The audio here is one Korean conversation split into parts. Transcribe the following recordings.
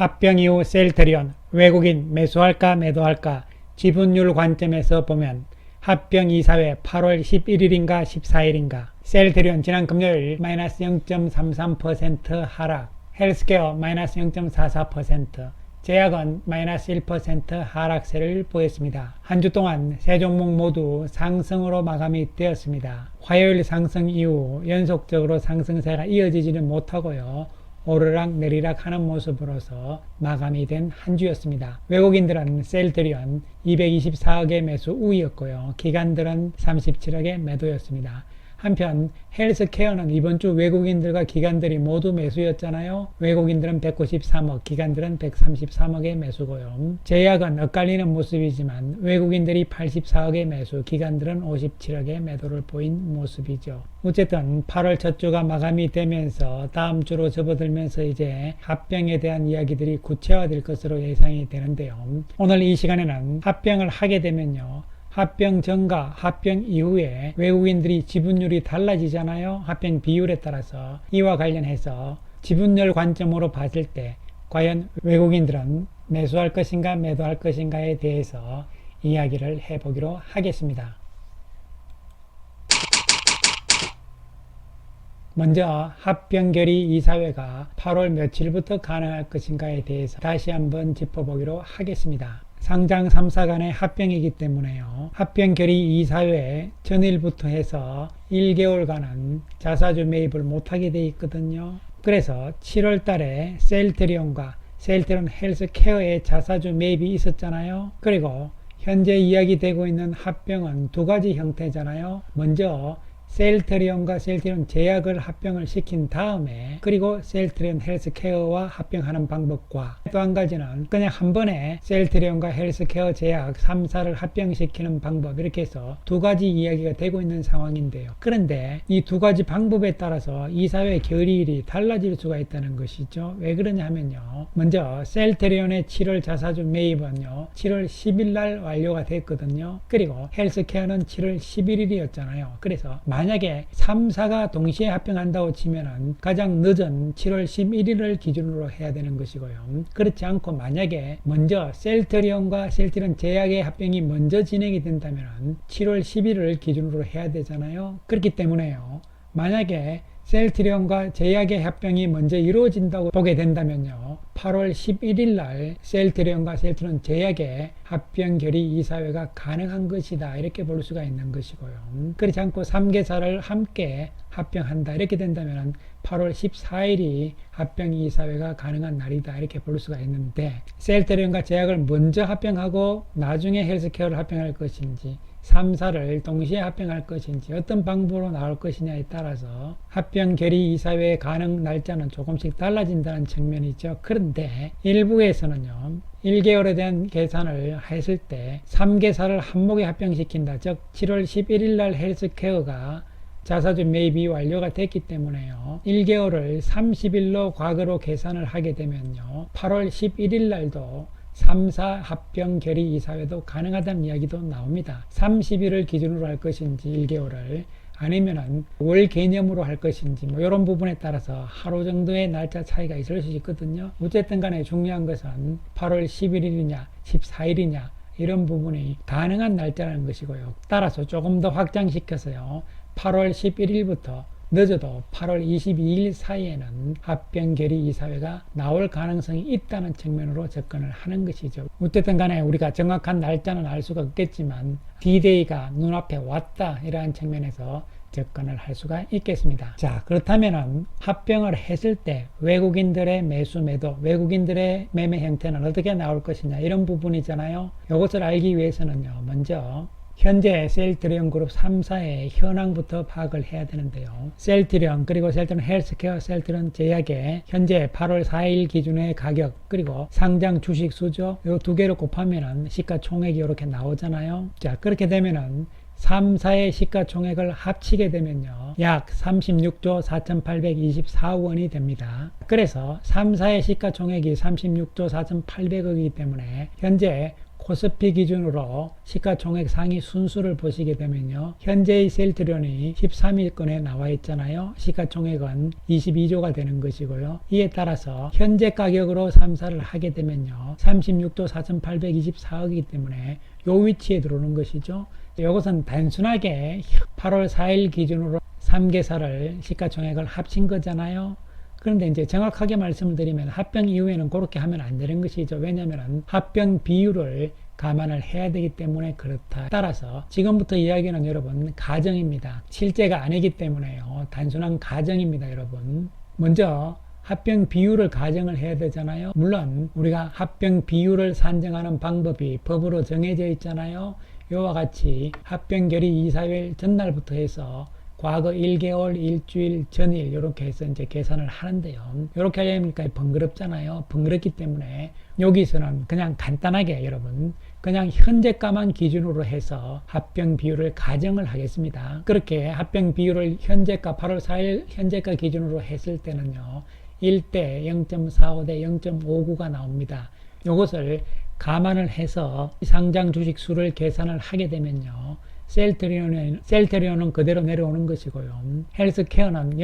합병 이후 셀트리온 외국인 매수할까 매도할까 지분율 관점에서 보면 합병 이사회 8월 11일인가 14일인가 셀트리온 지난 금요일 마이너스 0.33% 하락, 헬스케어 마이너스 0.44%, 제약은 마이너스 1% 하락세를 보였습니다. 한 주 동안 세 종목 모두 상승으로 마감이 되었습니다. 화요일 상승 이후 연속적으로 상승세가 이어지지는 못하고요. 오르락 내리락 하는 모습으로서 마감이 된 한 주였습니다. 외국인들은 셀트리온 224억의 매수 우위였고요. 기관들은 37억의 매도였습니다. 한편 헬스케어는 이번 주 외국인들과 기관들이 모두 매수였잖아요. 외국인들은 193억, 기관들은 133억의 매수고요. 제약은 엇갈리는 모습이지만 외국인들이 84억의 매수, 기관들은 57억의 매도를 보인 모습이죠. 어쨌든 8월 첫 주가 마감이 되면서 다음 주로 접어들면서 이제 합병에 대한 이야기들이 구체화될 것으로 예상이 되는데요. 오늘 이 시간에는 합병을 하게 되면요. 합병 전과 합병 이후에 외국인들이 지분율이 달라지잖아요. 합병 비율에 따라서 이와 관련해서 지분율 관점으로 봤을 때 과연 외국인들은 매수할 것인가 매도할 것인가에 대해서 이야기를 해보기로 하겠습니다. 먼저 합병결의 이사회가 8월 며칠부터 가능할 것인가에 대해서 다시 한번 짚어보기로 하겠습니다. 상장 3사 간의 합병이기 때문에요. 합병결의 이사회 전일부터 해서 1개월간은 자사주 매입을 못하게 돼 있거든요. 그래서 7월 달에 셀트리온과 셀트리온 헬스케어의 자사주 매입이 있었잖아요. 그리고 현재 이야기되고 있는 합병은 두 가지 형태잖아요. 먼저 셀트리온과 셀트리온 제약을 합병을 시킨 다음에 그리고 셀트리온 헬스케어와 합병하는 방법과 또 한 가지는 그냥 한 번에 셀트리온과 헬스케어 제약 3사를 합병시키는 방법 이렇게 해서 두 가지 이야기가 되고 있는 상황인데요. 그런데 이 두 가지 방법에 따라서 이사회 결의일이 달라질 수가 있다는 것이죠. 왜 그러냐 하면요. 먼저 셀트리온의 7월 자사주 매입은요. 7월 10일 날 완료가 됐거든요. 그리고 헬스케어는 7월 11일이었잖아요. 그래서 만약에 3사가 동시에 합병한다고 치면은 가장 늦은 7월 11일을 기준으로 해야 되는 것이고요. 그렇지 않고 만약에 먼저 셀트리온과 셀트리온 제약의 합병이 먼저 진행이 된다면 7월 10일을 기준으로 해야 되잖아요. 그렇기 때문에요. 만약에 셀트리온과 제약의 합병이 먼저 이루어진다고 보게 된다면요. 8월 11일 날 셀트리온과 셀트리온 제약의 합병 결의 이사회가 가능한 것이다. 이렇게 볼 수가 있는 것이고요. 그렇지 않고 3개사를 함께 합병한다. 이렇게 된다면 8월 14일이 합병 이사회가 가능한 날이다. 이렇게 볼 수가 있는데 셀트리온과 제약을 먼저 합병하고 나중에 헬스케어를 합병할 것인지 3사를 동시에 합병할 것인지 어떤 방법으로 나올 것이냐에 따라서 합병 결의 이사회 가능 날짜는 조금씩 달라진다는 측면이죠. 그런데 일부에서는요. 1개월에 대한 계산을 했을 때 3개사를 한목에 합병시킨다. 즉 7월 11일 날 헬스케어가 자사주 매입이 완료가 됐기 때문에요. 1개월을 30일로 과거로 계산을 하게 되면요. 8월 11일 날도 3사 합병 결의 이사회도 가능하다는 이야기도 나옵니다. 30일을 기준으로 할 것인지 1개월을 아니면은 월 개념으로 할 것인지 뭐 이런 부분에 따라서 하루 정도의 날짜 차이가 있을 수 있거든요. 어쨌든 간에 중요한 것은 8월 11일이냐 14일이냐 이런 부분이 가능한 날짜라는 것이고요. 따라서 조금 더 확장시켜서요. 8월 11일부터 늦어도 8월 22일 사이에는 합병 결의 이사회가 나올 가능성이 있다는 측면으로 접근을 하는 것이죠. 어쨌든 간에 우리가 정확한 날짜는 알 수가 없겠지만 D-Day가 눈앞에 왔다 이러한 측면에서 접근을 할 수가 있겠습니다. 자, 그렇다면 합병을 했을 때 외국인들의 매수 매도, 외국인들의 매매 형태는 어떻게 나올 것이냐 이런 부분이잖아요. 이것을 알기 위해서는요. 먼저 현재 셀트리온 그룹 3사의 현황부터 파악을 해야 되는데요. 셀트리온 그리고 셀트리온 헬스케어, 셀트리온 제약의 현재 8월 4일 기준의 가격 그리고 상장 주식 수죠. 이 두 개를 곱하면은 시가총액이 이렇게 나오잖아요. 자, 그렇게 되면은 3사의 시가총액을 합치게 되면요, 약 36조 4,824억 원이 됩니다. 그래서 3사의 시가총액이 36조 4,800억이기 때문에 현재 코스피 기준으로 시가총액 상위 순수를 보시게 되면요, 현재의 셀트리온이 13위권에 나와 있잖아요. 시가총액은 22조가 되는 것이고요. 이에 따라서 현재 가격으로 3사를 하게 되면요, 36조 4,824억이기 때문에 요 위치에 들어오는 것이죠. 이것은 단순하게 8월 4일 기준으로 3개사를 시가총액을 합친 거잖아요. 그런데 이제 정확하게 말씀을 드리면 합병 이후에는 그렇게 하면 안 되는 것이죠. 왜냐하면 합병 비율을 감안을 해야 되기 때문에 그렇다. 따라서 지금부터 이야기는 여러분 가정입니다. 실제가 아니기 때문에요. 단순한 가정입니다, 여러분. 먼저 합병 비율을 가정을 해야 되잖아요. 물론 우리가 합병 비율을 산정하는 방법이 법으로 정해져 있잖아요. 이와 같이 합병 결의 이사일 전날부터 해서 과거 1개월, 일주일, 전일 이렇게 해서 이제 계산을 하는데요. 이렇게 하려니까 번거롭잖아요. 번거롭기 때문에 여기서는 그냥 간단하게 여러분 그냥 현재가만 기준으로 해서 합병 비율을 가정을 하겠습니다. 그렇게 합병 비율을 현재가 8월 4일 현재가 기준으로 했을 때는요, 1대 0.45 대 0.59가 나옵니다. 이것을 감안을 해서 상장 주식 수를 계산을 하게 되면요, 셀트리온은 그대로 내려오는 것이고요. 헬스케어는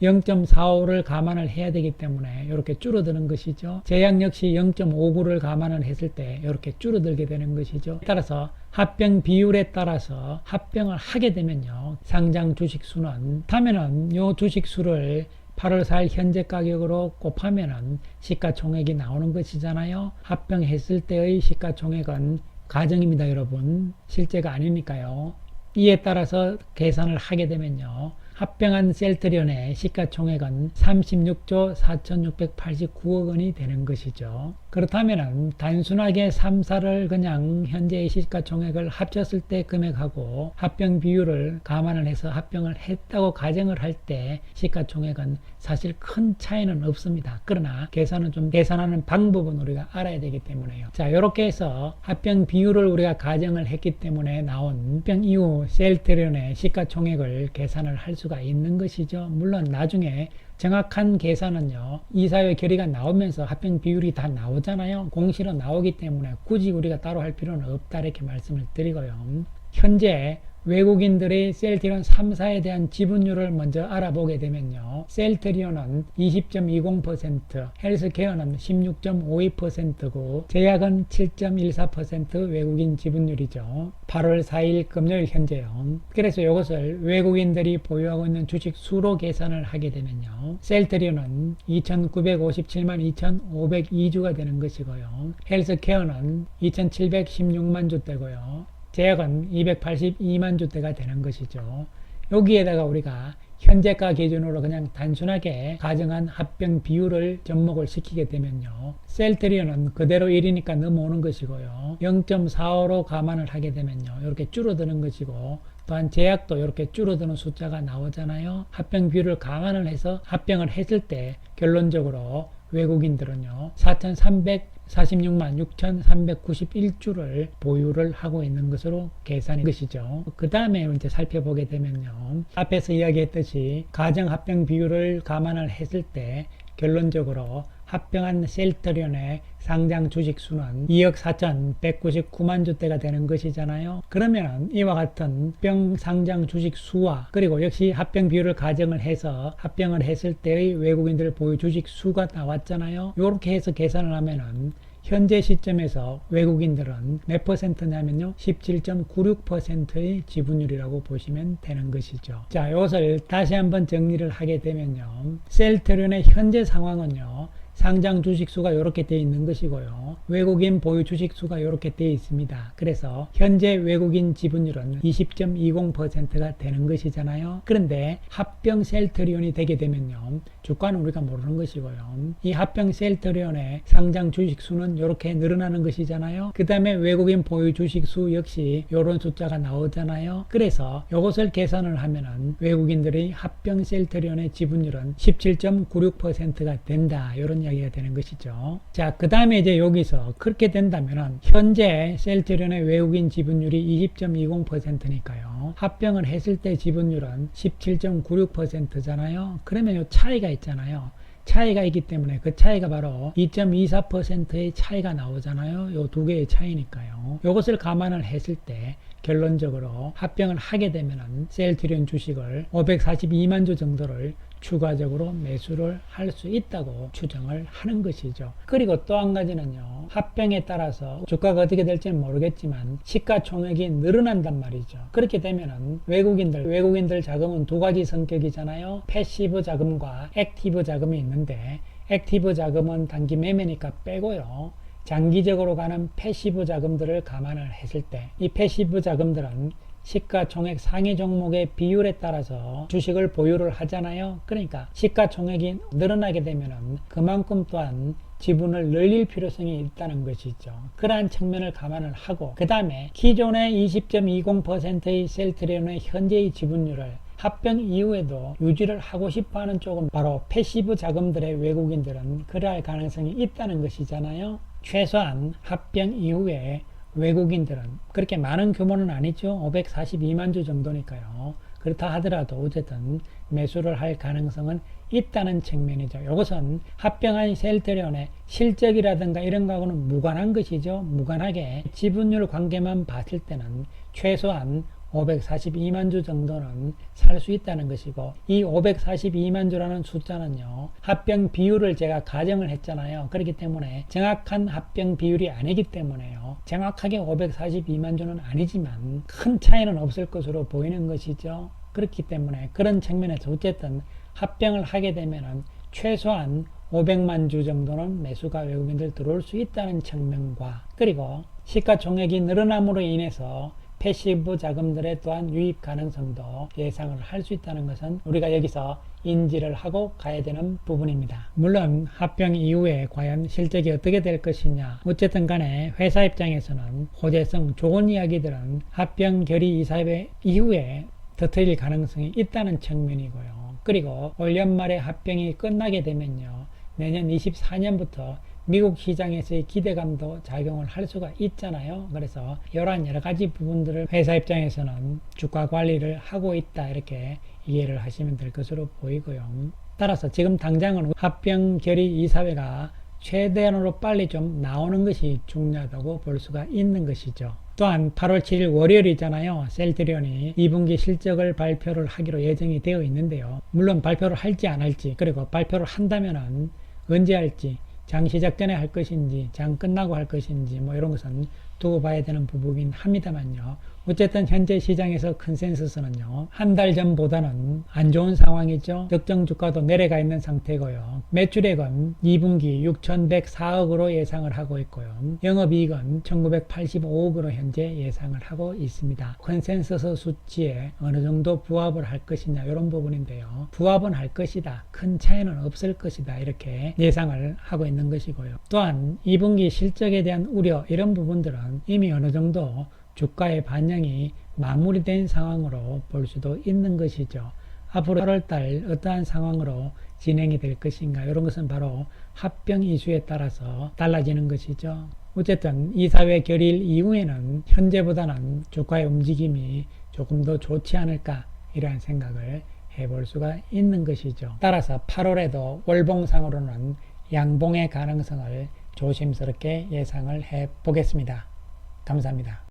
0.45를 감안을 해야 되기 때문에 이렇게 줄어드는 것이죠. 제약 역시 0.59를 감안을 했을 때 이렇게 줄어들게 되는 것이죠. 따라서 합병 비율에 따라서 합병을 하게 되면요, 상장 주식 수는 타면은 요 주식 수를 8월 4일 현재 가격으로 곱하면은 시가총액이 나오는 것이잖아요. 합병했을 때의 시가총액은 가정입니다, 여러분. 실제가 아니니까요. 이에 따라서 계산을 하게 되면요, 합병한 셀트리온의 시가총액은 36조 4,689억 원이 되는 것이죠. 그렇다면 단순하게 3사를 그냥 현재의 시가총액을 합쳤을 때 금액하고 합병 비율을 감안을 해서 합병을 했다고 가정을 할 때 시가총액은 사실 큰 차이는 없습니다. 그러나 계산하는 방법은 우리가 알아야 되기 때문에요. 자, 이렇게 해서 합병 비율을 우리가 가정을 했기 때문에 나온 합병 이후 셀트리온의 시가총액을 계산을 할 수가 있는 것이죠. 물론 나중에 정확한 계산은요, 이사회 결의가 나오면서 합병 비율이 다 나오잖아요. 공시로 나오기 때문에 굳이 우리가 따로 할 필요는 없다, 이렇게 말씀을 드리고요. 현재 외국인들의 셀트리온 3사에 대한 지분율을 먼저 알아보게 되면요, 셀트리온은 20.20%, 헬스케어는 16.52%고 제약은 7.14% 외국인 지분율이죠. 8월 4일 금요일 현재요. 그래서 이것을 외국인들이 보유하고 있는 주식 수로 계산을 하게 되면요, 셀트리온은 2,957만 2,502주가 되는 것이고요. 헬스케어는 2,716만 주대고요. 제약은 282만 주대가 되는 것이죠. 여기에다가 우리가 현재가 기준으로 그냥 단순하게 가정한 합병 비율을 접목을 시키게 되면요, 셀트리온은 그대로 1이니까 넘어오는 것이고요, 0.45로 감안을 하게 되면요, 이렇게 줄어드는 것이고, 또한 제약도 이렇게 줄어드는 숫자가 나오잖아요. 합병 비율을 감안을 해서 합병을 했을 때 결론적으로 외국인들은요, 4,346만 6,391주를 보유를 하고 있는 것으로 계산이 것이죠. 그 다음에 이제 살펴보게 되면요, 앞에서 이야기했듯이 가정 합병 비율을 감안을 했을 때 결론적으로 합병한 셀트리온의 상장 주식 수는 2억 4,199만 주대가 되는 것이잖아요. 그러면 이와 같은 합병 상장 주식 수와 그리고 역시 합병 비율을 가정을 해서 합병을 했을 때의 외국인들 보유 주식 수가 나왔잖아요. 이렇게 해서 계산을 하면은 현재 시점에서 외국인들은 몇 퍼센트냐면요, 17.96%의 지분율이라고 보시면 되는 것이죠. 자, 이것을 다시 한번 정리를 하게 되면요, 셀트리온의 현재 상황은요, 상장 주식수가 이렇게 되어 있는 것이고요, 외국인 보유 주식수가 이렇게 되어 있습니다. 그래서 현재 외국인 지분율은 20.20%가 되는 것이잖아요. 그런데 합병 셀트리온이 되게 되면요, 주가는 우리가 모르는 것이고요, 이 합병 셀트리온의 상장 주식수는 이렇게 늘어나는 것이잖아요. 그 다음에 외국인 보유 주식수 역시 이런 숫자가 나오잖아요. 그래서 이것을 계산을 하면은 외국인들의 합병 셀트리온의 지분율은 17.96%가 된다, 이런 이야기가 되는 것이죠. 자, 그 다음에 이제 여기서 그렇게 된다면은 현재 셀트리온의 외국인 지분율이 20.20%니까요. 합병을 했을 때 지분율은 17.96%잖아요. 그러면 요 차이가 있잖아요. 차이가 있기 때문에 그 차이가 바로 2.24%의 차이가 나오잖아요. 요 두 개의 차이니까요. 요것을 감안을 했을 때 결론적으로 합병을 하게 되면은 셀트리온 주식을 542만 주 정도를 추가적으로 매수를 할 수 있다고 추정을 하는 것이죠. 그리고 또 한 가지는요. 합병에 따라서 주가가 어떻게 될지는 모르겠지만 시가총액이 늘어난단 말이죠. 그렇게 되면은 외국인들 자금은 두 가지 성격이잖아요. 패시브 자금과 액티브 자금이 있는데 액티브 자금은 단기 매매니까 빼고요. 장기적으로 가는 패시브 자금들을 감안을 했을 때 이 패시브 자금들은 시가총액 상위 종목의 비율에 따라서 주식을 보유를 하잖아요. 그러니까 시가총액이 늘어나게 되면은 그만큼 또한 지분을 늘릴 필요성이 있다는 것이죠. 그러한 측면을 감안을 하고 그 다음에 기존의 20.20%의 셀트리온의 현재의 지분율을 합병 이후에도 유지를 하고 싶어하는 쪽은 바로 패시브 자금들의 외국인들은 그러할 가능성이 있다는 것이잖아요. 최소한 합병 이후에 외국인들은 그렇게 많은 규모는 아니죠. 542만 주 정도니까요. 그렇다 하더라도 어쨌든 매수를 할 가능성은 있다는 측면이죠. 이것은 합병한 셀트리온의 실적이라든가 이런 거하고는 무관한 것이죠. 무관하게 지분율 관계만 봤을 때는 최소한 542만 주 정도는 살 수 있다는 것이고 이 542만 주라는 숫자는요. 합병 비율을 제가 가정을 했잖아요. 그렇기 때문에 정확한 합병 비율이 아니기 때문에요. 정확하게 542만 주는 아니지만 큰 차이는 없을 것으로 보이는 것이죠. 그렇기 때문에 그런 측면에서 어쨌든 합병을 하게 되면은 최소한 500만 주 정도는 매수가 외국인들 들어올 수 있다는 측면과 그리고 시가총액이 늘어남으로 인해서 패시브 자금들의 또한 유입 가능성도 예상을 할 수 있다는 것은 우리가 여기서 인지를 하고 가야 되는 부분입니다. 물론 합병 이후에 과연 실적이 어떻게 될 것이냐 어쨌든 간에 회사 입장에서는 호재성 좋은 이야기들은 합병 결의 이사회 이후에 터뜨릴 가능성이 있다는 측면이고요. 그리고 올 연말에 합병이 끝나게 되면요. 내년 24년부터 미국 시장에서의 기대감도 작용을 할 수가 있잖아요. 그래서 이러한 여러 가지 부분들을 회사 입장에서는 주가 관리를 하고 있다 이렇게 이해를 하시면 될 것으로 보이고요. 따라서 지금 당장은 합병 결의 이사회가 최대한으로 빨리 좀 나오는 것이 중요하다고 볼 수가 있는 것이죠. 또한 8월 7일 월요일이잖아요. 셀트리온이 2분기 실적을 발표를 하기로 예정이 되어 있는데요. 물론 발표를 할지 안 할지 그리고 발표를 한다면은 언제 할지 장 시작 전에 할 것인지 장 끝나고 할 것인지 뭐 이런 것은 두고 봐야 되는 부분이긴 합니다만요. 어쨌든 현재 시장에서 컨센서스는요. 한 달 전보다는 안 좋은 상황이죠. 특정 주가도 내려가 있는 상태고요. 매출액은 2분기 6,104억으로 예상을 하고 있고요. 영업이익은 1,985억으로 현재 예상을 하고 있습니다. 컨센서스 수치에 어느 정도 부합을 할 것이냐 이런 부분인데요. 부합은 할 것이다. 큰 차이는 없을 것이다. 이렇게 예상을 하고 있는 것이고요. 또한 2분기 실적에 대한 우려 이런 부분들은 이미 어느 정도 주가의 반영이 마무리된 상황으로 볼 수도 있는 것이죠. 앞으로 8월달 어떠한 상황으로 진행이 될 것인가 이런 것은 바로 합병 이슈에 따라서 달라지는 것이죠. 어쨌든 이사회 결의일 이후에는 현재보다는 주가의 움직임이 조금 더 좋지 않을까 이러한 생각을 해볼 수가 있는 것이죠. 따라서 8월에도 월봉상으로는 양봉의 가능성을 조심스럽게 예상을 해 보겠습니다. 감사합니다.